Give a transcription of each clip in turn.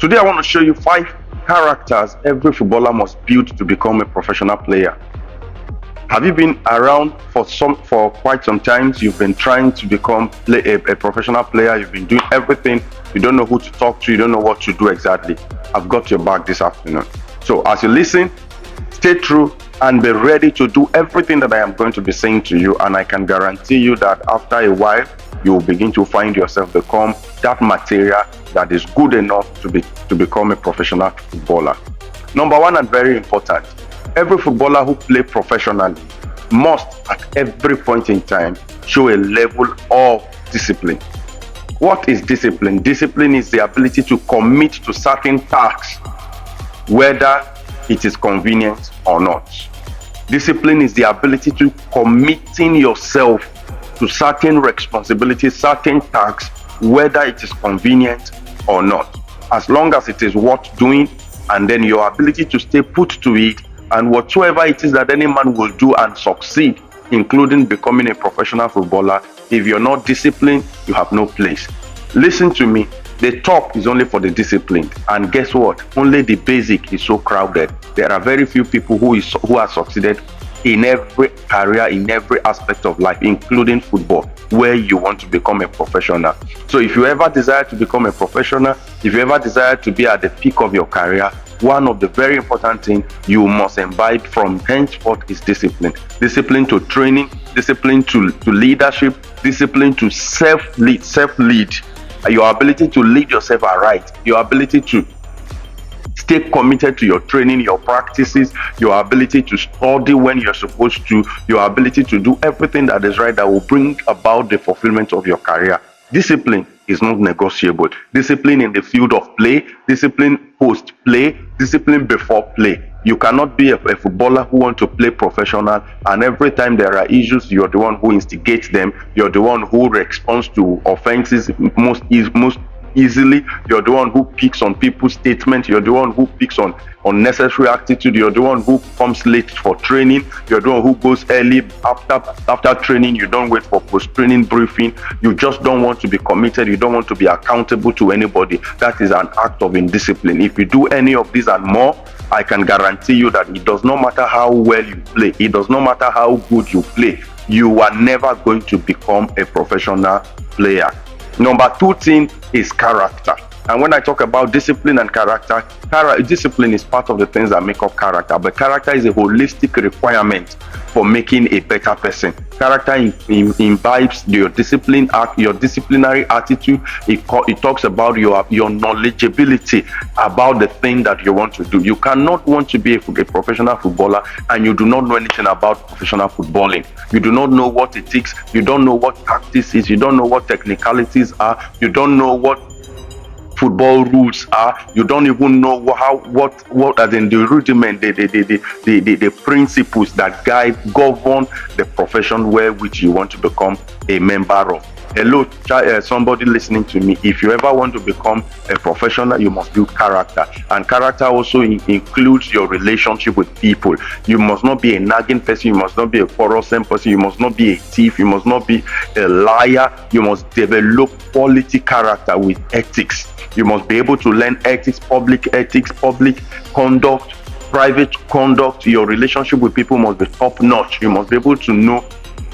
Today I want to show you 5 characters every footballer must build to become a professional player. Have you been around for quite some time? You've been trying to become a professional player. You've been doing everything. You don't know who to talk to. You don't know what to do exactly. I've got your back this afternoon. So as you listen, stay true and be ready to do everything that I am going to be saying to you. And I can guarantee you that after a while, you will begin to find yourself become that material that is good enough to become a professional footballer. Number one, and very important, every footballer who plays professionally must at every point in time show a level of discipline. What is discipline? Discipline is the ability to commit to certain tasks, whether it is convenient or not. Discipline is the ability to committing yourself to certain responsibilities, certain tasks, whether it is convenient or not. As long as it is worth doing, and then your ability to stay put to it, and whatsoever it is that any man will do and succeed, including becoming a professional footballer, if you're not disciplined, you have no place. Listen to me. The top is only for the disciplined, and guess what? Only the basic is so crowded. There are very few people who have succeeded in every career, in every aspect of life, including football, where you want to become a professional. So if you ever desire to become a professional, if you ever desire to be at the peak of your career, one of the very important things you must imbibe from henceforth is discipline. Discipline to training, discipline to leadership, discipline to self-lead. Your ability to lead yourself aright, your ability to stay committed to your training, your practices, your ability to study when you're supposed to, your ability to do everything that is right that will bring about the fulfillment of your career. Discipline is not negotiable. Discipline in the field of play, discipline post-play, discipline before play. You cannot be a footballer who wants to play professional, and every time there are issues, you're the one who instigates them. You're the one who responds to offenses most easily. You're the one who picks on people's statements. You're the one who picks on unnecessary attitude. You're the one who comes late for training. You're the one who goes early after training. You don't wait for post-training briefing. You just don't want to be committed. You don't want to be accountable to anybody. That is an act of indiscipline. If you do any of these and more, I can guarantee you that it does not matter how well you play, it does not matter how good you play, you are never going to become a professional player. Number 2 thing is character. And when I talk about discipline and character, discipline is part of the things that make up character, but character is a holistic requirement for making a better person. Character imbibes your disciplinary attitude. It talks about your knowledgeability about the thing that you want to do. You cannot want to be a professional footballer and you do not know anything about professional footballing. You do not know what it takes. You don't know what tactics is. You don't know what technicalities are. You don't know what football rules are. You don't even know what as in the rudiment, the principles that govern the profession which you want to become a member of. Hello, somebody listening to me. If you ever want to become a professional, you must build character, and character also includes your relationship with people. You must not be a nagging person. You must not be a quarrelsome person. You must not be a thief. You must not be a liar. You must develop quality character with ethics. You must be able to learn ethics, public conduct, private conduct. Your relationship with people must be top notch. You must be able to know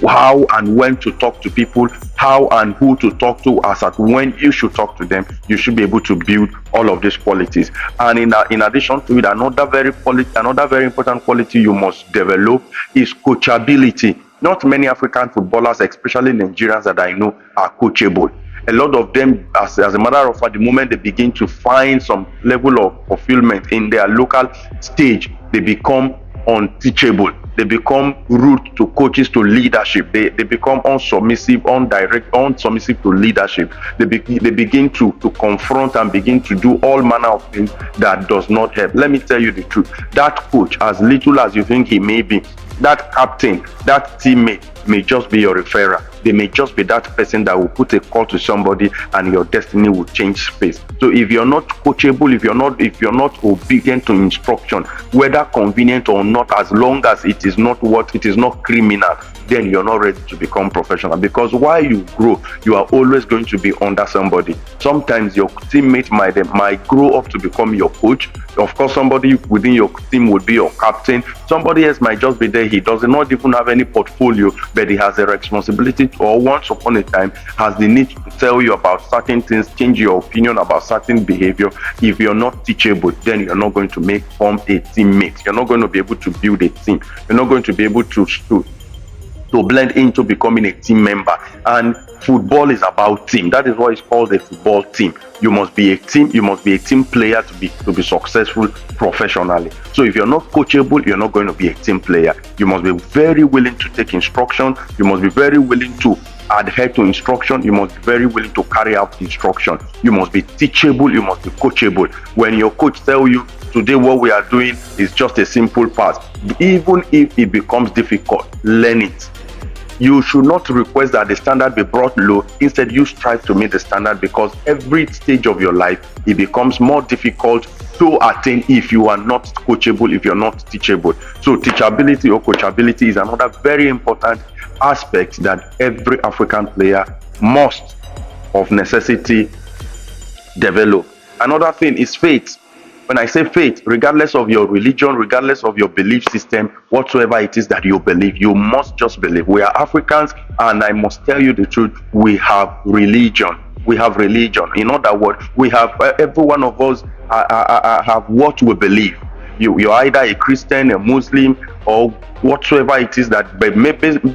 how and when to talk to people, how and who to talk to, as at when you should talk to them. You should be able to build all of these qualities. And in addition to it, another very important quality you must develop is coachability. Not many African footballers, especially Nigerians that I know, are coachable. A lot of them, as a matter of fact, the moment they begin to find some level of fulfillment in their local stage, they become unteachable. They become rude to coaches, to leadership. They become unsubmissive to leadership. They begin to confront and begin to do all manner of things that does not help. Let me tell you the truth. That coach, as little as you think he may be, that captain, that teammate may just be your referrer. They may just be that person that will put a call to somebody and your destiny will change space. So if you're not coachable, if you're not obedient to instruction, whether convenient or not, as long as it is not criminal, then you're not ready to become professional. Because while you grow, you are always going to be under somebody. Sometimes your teammate might grow up to become your coach. Of course, somebody within your team would be your captain. Somebody else might just be there. He does not even have any portfolio, but he has a responsibility to, or once upon a time has the need to tell you about certain things, change your opinion about certain behavior. If you're not teachable, then you're not going to form a teammate. You're not going to be able to build a team. You're not going to be able to blend into becoming a team member. And football is about team. That is why it's called a football team. You must be a team. You must be a team player to be successful professionally. So if you're not coachable, you're not going to be a team player. You must be very willing to take instruction. You must be very willing to adhere to instruction. You must be very willing to carry out instruction. You must be teachable. You must be coachable. When your coach tells you today what we are doing is just a simple pass, even if it becomes difficult, learn it. You should not request that the standard be brought low. Instead, you strive to meet the standard, because every stage of your life, it becomes more difficult to attain if you are not coachable, if you're not teachable. So teachability or coachability is another very important aspect that every African player must, of necessity, develop. Another thing is faith. When I say faith, regardless of your religion, regardless of your belief system, whatsoever it is that you believe, you must just believe. We are Africans, and I must tell you the truth, we have religion. We have religion. In other words, we have, every one of us have what we believe. You're either a Christian, a Muslim, or whatsoever it is that, but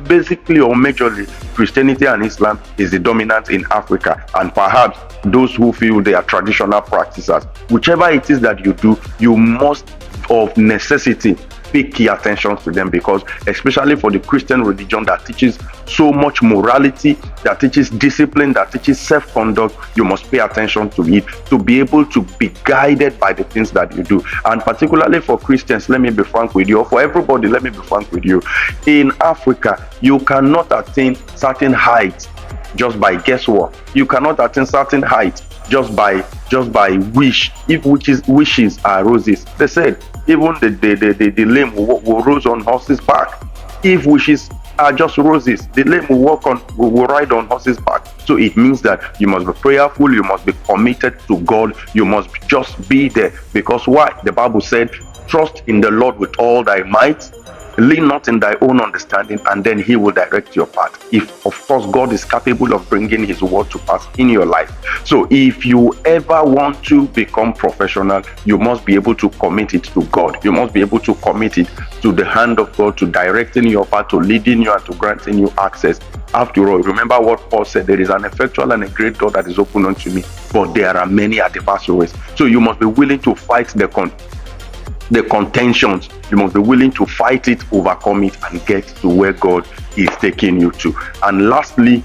basically or majorly, Christianity and Islam is the dominant in Africa, and perhaps those who feel they are traditional practices. Whichever it is that you do, you must, of necessity, pay key attention to them, because especially for the Christian religion that teaches so much morality, that teaches discipline, that teaches self-conduct, you must pay attention to it to be able to be guided by the things that you do. And particularly for Christians, let me be frank with you, or for everybody, let me be frank with you, in Africa, you cannot attain certain heights just by guesswork. You cannot attain certain heights just by wish. If wishes are roses, they said even the lame will rose on horse's back. If wishes are just roses, the lame will ride on horse's back. So it means that you must be prayerful, you must be committed to God, you must just be there. Because why? The Bible said, trust in the Lord with all thy might, lean not in thy own understanding, and then he will direct your path. If, of course, God is capable of bringing his word to pass in your life. So if you ever want to become professional, you must be able to commit it to God. You must be able to commit it to the hand of God, to directing your path, to leading you, and to granting you access. After all, remember what Paul said, there is an effectual and a great door that is open unto me, but there are many adversaries. So you must be willing to fight the contentions. You must be willing to fight it, overcome it, and get to where God is taking you to. And lastly,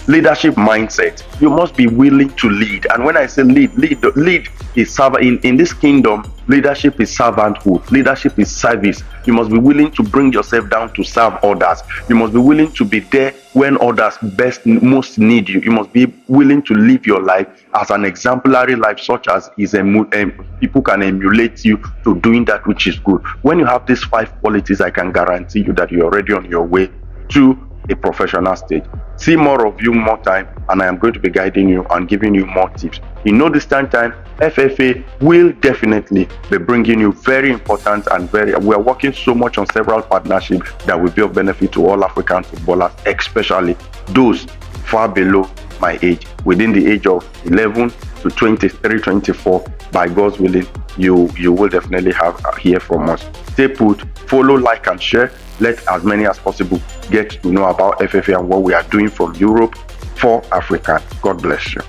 leadership mindset. You must be willing to lead. And when I say lead is servant. In this kingdom, leadership is servanthood. Leadership is service. You must be willing to bring yourself down to serve others. You must be willing to be there when others most need you. You must be willing to live your life as an exemplary life, such as people can emulate you to doing that which is good. When you have these 5 qualities, I can guarantee you that you're already on your way to a professional stage. See more of you, more time, and I am going to be guiding you and giving you more tips. In no distant time, FFA will definitely be bringing you very important and we are working so much on several partnerships that will be of benefit to all African footballers, especially those far below my age, within the age of 11 to 23, 24. By God's willing, you will definitely hear from us. Stay put, follow, like, and share. Let as many as possible get to know about FFA and what we are doing from Europe for Africa. God bless you.